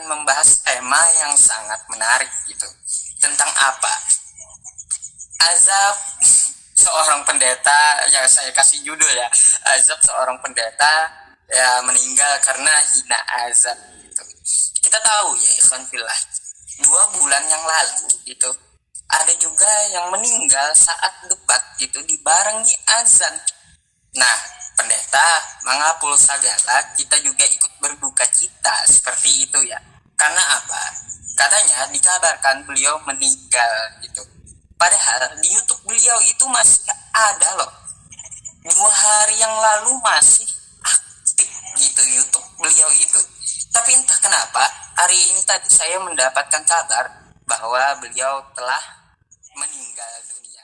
membahas tema yang sangat menarik gitu. Tentang apa? Azab seorang pendeta, ya saya kasih judul ya, azab seorang pendeta ya meninggal karena hina azab gitu. Kita tahu ya ikhwan fillah, 2 bulan yang lalu gitu ada juga yang meninggal saat debat gitu dibarengi azan. Nah, pendeta mengapul segala, kita juga ikut berduka cita seperti itu ya. Karena apa? Katanya dikabarkan beliau meninggal gitu. Padahal di YouTube beliau itu masih ada loh. 2 hari yang lalu masih aktif gitu YouTube beliau itu. Tapi entah kenapa hari ini tadi saya mendapatkan kabar bahwa beliau telah meninggal dunia.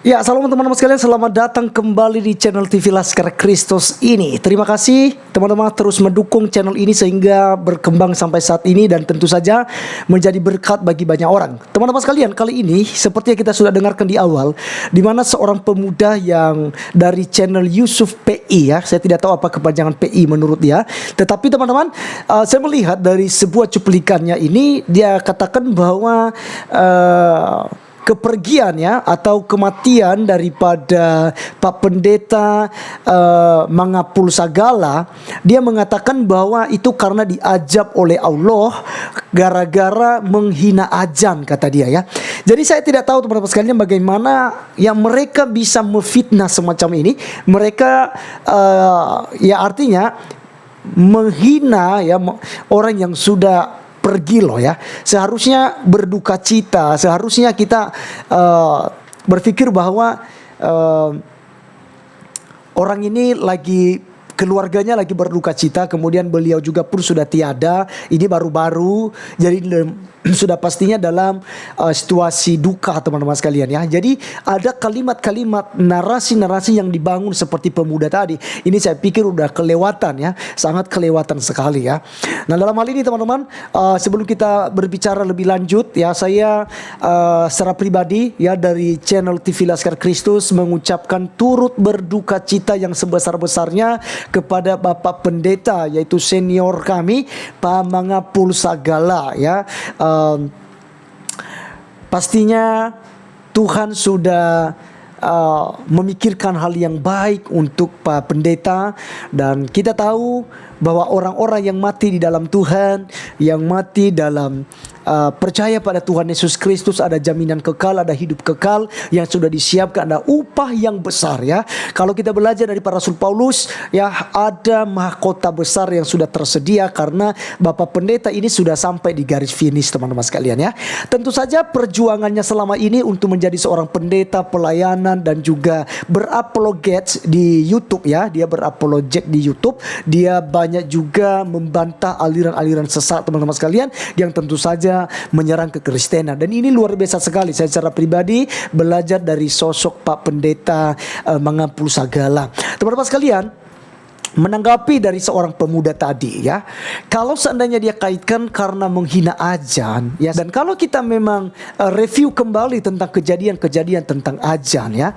Ya, salam teman-teman sekalian, selamat datang kembali di channel TV Laskar Kristus ini. Terima kasih teman-teman terus mendukung channel ini sehingga berkembang sampai saat ini dan tentu saja menjadi berkat bagi banyak orang. Teman-teman sekalian, kali ini seperti yang kita sudah dengarkan di awal, di mana seorang pemuda yang dari channel Yusuf PI ya, saya tidak tahu apa kepanjangan PI menurut dia, tetapi teman-teman, saya melihat dari sebuah cuplikannya ini dia katakan bahwa kepergian ya atau kematian daripada Pak Pendeta Mangapul Sagala, dia mengatakan bahwa itu karena diajab oleh Allah gara-gara menghina azan, kata dia ya. Jadi saya tidak tahu teman-teman sekalian bagaimana yang mereka bisa memfitnah semacam ini. Mereka ya artinya menghina ya orang yang sudah pergi loh ya. Seharusnya berduka cita, seharusnya kita berpikir bahwa orang ini lagi, keluarganya lagi berduka cita, kemudian beliau juga pun sudah tiada. Ini baru-baru, jadi sudah pastinya dalam situasi duka teman-teman sekalian ya. Jadi ada kalimat-kalimat, narasi-narasi yang dibangun seperti pemuda tadi. Ini saya pikir udah kelewatan ya, sangat kelewatan sekali ya. Nah, dalam hal ini teman-teman, sebelum kita berbicara lebih lanjut ya, saya secara pribadi ya dari channel TV Laskar Kristus mengucapkan turut berduka cita yang sebesar-besarnya kepada Bapak Pendeta, yaitu senior kami Pak Mangapul Sagala ya. Pastinya Tuhan sudah memikirkan hal yang baik untuk Pak Pendeta, dan kita tahu bahwa orang-orang yang mati di dalam Tuhan, yang mati dalam percaya pada Tuhan Yesus Kristus, ada jaminan kekal, ada hidup kekal yang sudah disiapkan, ada upah yang besar ya. Kalau kita belajar dari para Rasul Paulus ya, ada mahkota besar yang sudah tersedia karena Bapak Pendeta ini sudah sampai di garis finish teman-teman sekalian ya. Tentu saja perjuangannya selama ini untuk menjadi seorang pendeta pelayanan dan juga berapologet di YouTube ya. Dia berapologet di YouTube, dia banyak juga membantah aliran-aliran sesat teman-teman sekalian yang tentu saja menyerang kekristenan, dan ini luar biasa sekali. Saya secara pribadi belajar dari sosok Pak Pendeta Mangapul Sagala. Teman-teman sekalian, menanggapi dari seorang pemuda tadi ya, kalau seandainya dia kaitkan karena menghina azan ya, dan kalau kita memang review kembali tentang kejadian-kejadian tentang azan ya,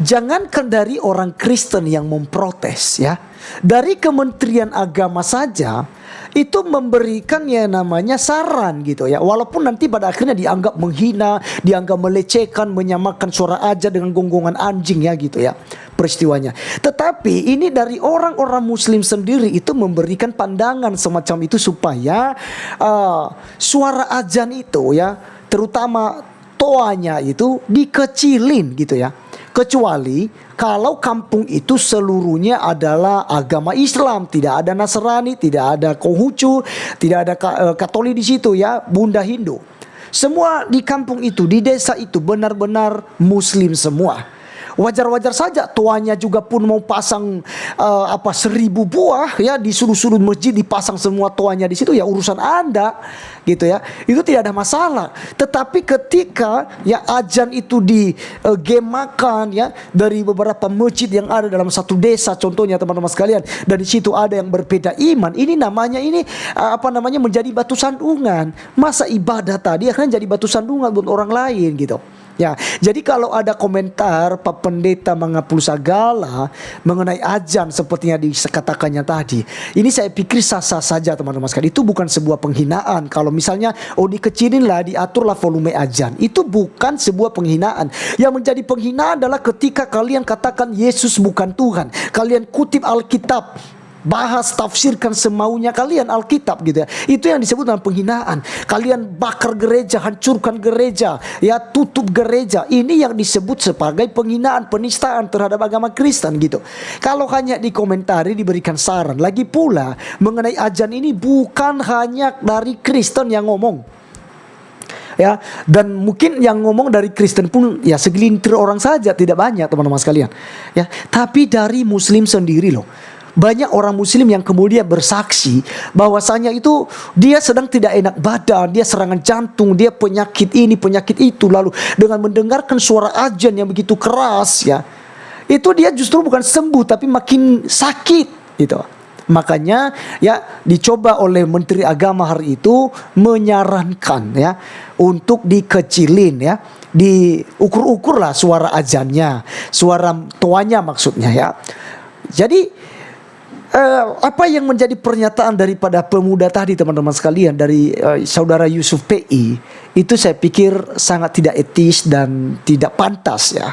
jangankan dari orang Kristen yang memprotes ya, dari Kementerian Agama saja itu memberikan ya namanya saran gitu ya, walaupun nanti pada akhirnya dianggap menghina, dianggap melecehkan, menyamakan suara azan dengan gonggongan anjing ya gitu ya peristiwanya. Tetapi ini dari orang-orang Muslim sendiri itu memberikan pandangan semacam itu supaya suara azan itu ya, terutama toanya itu dikecilin gitu ya. Kecuali kalau kampung itu seluruhnya adalah agama Islam, tidak ada Nasrani, tidak ada Konghucu, tidak ada Katolik di situ ya, Bunda Hindu. Semua di kampung itu, di desa itu benar-benar Muslim semua. Wajar-wajar saja tuanya juga pun mau pasang 1000 buah ya di sudut-sudut masjid, dipasang semua tuanya di situ, ya urusan Anda gitu ya. Itu tidak ada masalah. Tetapi ketika ya azan itu digemakan ya dari beberapa masjid yang ada dalam satu desa contohnya teman-teman sekalian, dan di situ ada yang berbeda iman, ini namanya menjadi batu sandungan. Masa ibadah tadi akan jadi batu sandungan buat orang lain gitu. Ya, jadi kalau ada komentar Pak Pendeta mengapul segala mengenai ajan seperti yang dikatakannya tadi, ini saya pikir sah-sah saja teman-teman sekalian. Itu bukan sebuah penghinaan. Kalau misalnya dikecilin lah, diaturlah volume ajan, itu bukan sebuah penghinaan. Yang menjadi penghinaan adalah ketika kalian katakan Yesus bukan Tuhan, kalian kutip Alkitab, bahas, tafsirkan semaunya kalian Alkitab gitu ya. Itu yang disebut dengan penghinaan. Kalian bakar gereja, hancurkan gereja, ya, tutup gereja. Ini yang disebut sebagai penghinaan, penistaan terhadap agama Kristen gitu. Kalau hanya dikomentari, diberikan saran. Lagi pula mengenai ajan ini bukan hanya dari Kristen yang ngomong, ya, dan mungkin yang ngomong dari Kristen pun ya segelintir orang saja, tidak banyak teman-teman sekalian, ya. Tapi dari Muslim sendiri loh. Banyak orang Muslim yang kemudian bersaksi bahwasanya itu dia sedang tidak enak badan, dia serangan jantung, dia penyakit ini, penyakit itu, lalu dengan mendengarkan suara ajan yang begitu keras, ya, itu dia justru bukan sembuh tapi makin sakit gitu. Makanya ya dicoba oleh Menteri Agama hari itu menyarankan ya untuk dikecilin, ya, diukur-ukur lah suara ajannya, suara toanya maksudnya, ya. Jadi apa yang menjadi pernyataan daripada pemuda tadi teman-teman sekalian, dari saudara Yusuf PI, itu saya pikir sangat tidak etis dan tidak pantas, ya.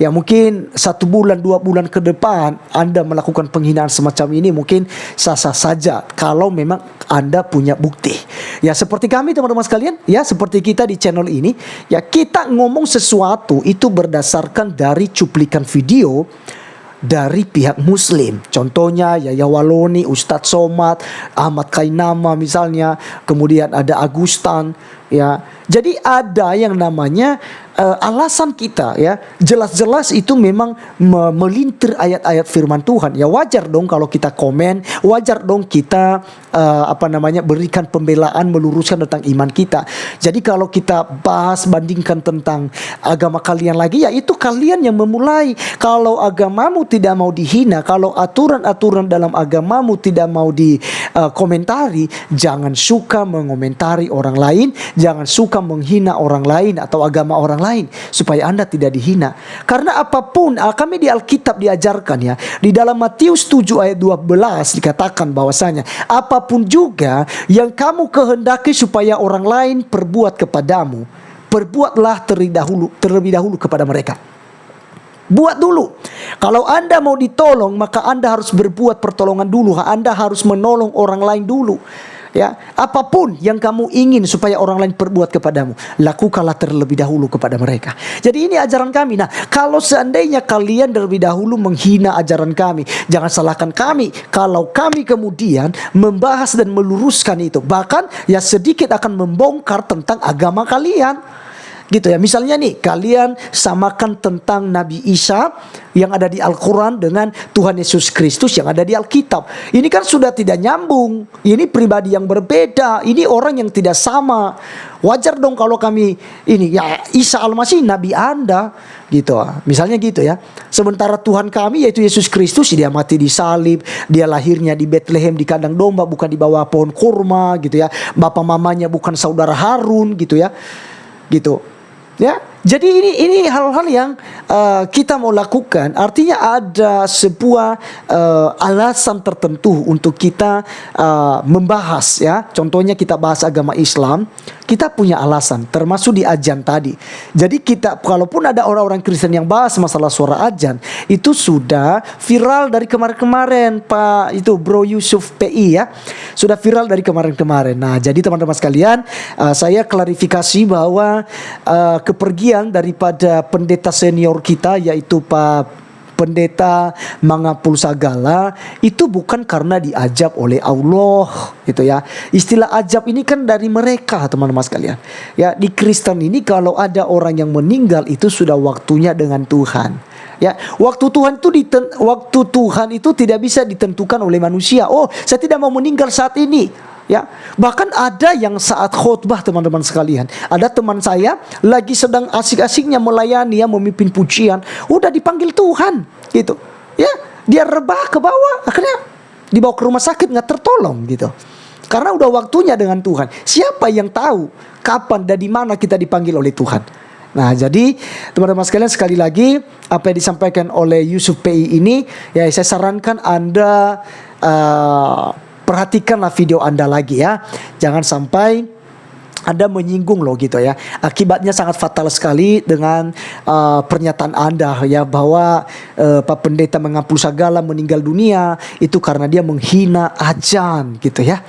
Ya mungkin 1 bulan 2 bulan ke depan Anda melakukan penghinaan semacam ini mungkin sah-sah saja kalau memang Anda punya bukti. Ya seperti kami teman-teman sekalian, ya seperti kita di channel ini, ya kita ngomong sesuatu itu berdasarkan dari cuplikan video dari pihak Muslim. Contohnya Yaya Waloni, Ustadz Somad, Ahmad Kainama misalnya, kemudian ada Agustan, ya. Jadi ada yang namanya alasan kita, ya, jelas-jelas itu memang melintir ayat-ayat firman Tuhan. Ya wajar dong kalau kita komen, wajar dong kita berikan pembelaan, meluruskan tentang iman kita. Jadi kalau kita bahas, bandingkan tentang agama kalian lagi, ya itu kalian yang memulai. Kalau agamamu tidak mau dihina, kalau aturan-aturan dalam agamamu tidak mau dikomentari, jangan suka mengomentari orang lain, jangan suka menghina orang lain atau agama orang lain, supaya Anda tidak dihina. Karena apapun, kami di Alkitab diajarkan, ya, di dalam Matius 7 ayat 12 dikatakan bahwasanya apapun juga yang kamu kehendaki supaya orang lain perbuat kepadamu, perbuatlah terlebih dahulu kepada mereka. Buat dulu. Kalau Anda mau ditolong, maka Anda harus berbuat pertolongan dulu. Anda harus menolong orang lain dulu. Ya, apapun yang kamu ingin supaya orang lain perbuat kepadamu, lakukanlah terlebih dahulu kepada mereka. Jadi ini ajaran kami. Nah, kalau seandainya kalian terlebih dahulu menghina ajaran kami, jangan salahkan kami kalau kami kemudian membahas dan meluruskan itu. Bahkan ya sedikit akan membongkar tentang agama kalian. Gitu ya, misalnya nih kalian samakan tentang Nabi Isa yang ada di Al-Quran dengan Tuhan Yesus Kristus yang ada di Alkitab. Ini kan sudah tidak nyambung. Ini pribadi yang berbeda. Ini orang yang tidak sama. Wajar dong kalau kami ini, ya Isa Al-Masih Nabi Anda, gitu. Misalnya gitu ya. Sementara Tuhan kami yaitu Yesus Kristus, dia mati di salib, dia lahirnya di Bethlehem di kandang domba, bukan di bawah pohon kurma, gitu ya. Bapak mamanya bukan saudara Harun, gitu ya. Gitu. Ya, jadi ini hal-hal yang kita mau lakukan. Artinya ada sebuah alasan tertentu untuk kita membahas, ya. Contohnya kita bahas agama Islam, kita punya alasan, termasuk di ajan tadi. Jadi kita, kalaupun ada orang-orang Kristen yang bahas masalah suara ajan, itu sudah viral dari kemarin-kemarin, Pak itu Bro Yusuf PI, ya, sudah viral dari kemarin-kemarin. Nah, jadi teman-teman sekalian, saya klarifikasi bahwa kepergian daripada pendeta senior kita yaitu Pak Pendeta Mangapul Sagala itu bukan karena diajab oleh Allah, gitu ya. Istilah ajab ini kan dari mereka, teman-teman sekalian. Ya, di Kristen ini kalau ada orang yang meninggal itu sudah waktunya dengan Tuhan. Ya, waktu Tuhan itu tidak bisa ditentukan oleh manusia. Oh, saya tidak mau meninggal saat ini. Ya, bahkan ada yang saat khutbah, teman-teman sekalian, ada teman saya lagi sedang asik-asiknya melayani, ya, memimpin pujian, udah dipanggil Tuhan, gitu. Ya, dia rebah ke bawah, akhirnya dibawa ke rumah sakit, nggak tertolong, gitu. Karena udah waktunya dengan Tuhan. Siapa yang tahu kapan dan di mana kita dipanggil oleh Tuhan? Nah, jadi teman-teman sekalian, sekali lagi apa yang disampaikan oleh Yusuf PI ini, ya saya sarankan Anda perhatikanlah video Anda lagi ya. Jangan sampai Anda menyinggung loh gitu ya. Akibatnya sangat fatal sekali dengan pernyataan Anda ya, bahwa Pak Pendeta Mengapul Sagala meninggal dunia itu karena dia menghina ajan gitu ya.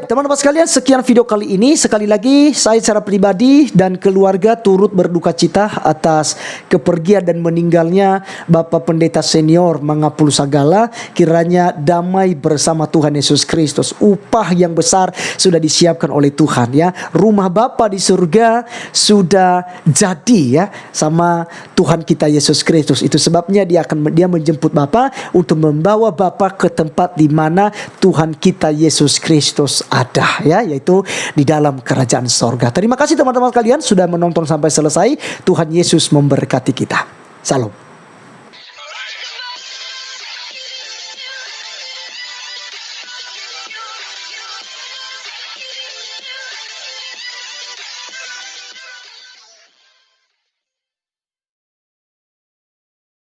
Teman-teman sekalian, sekian video kali ini. Sekali lagi saya secara pribadi dan keluarga turut berduka cita atas kepergian dan meninggalnya Bapak Pendeta Senior Mengapul Sagala. Kiranya damai bersama Tuhan Yesus Kristus. Upah yang besar sudah disiapkan oleh Tuhan ya. Rumah Bapa di surga sudah jadi ya sama Tuhan kita Yesus Kristus. Itu sebabnya dia menjemput Bapa untuk membawa Bapa ke tempat di mana Tuhan kita Yesus Kristus ada ya, yaitu di dalam kerajaan sorga. Terima kasih teman-teman sekalian sudah menonton sampai selesai. Tuhan Yesus memberkati kita. Salam.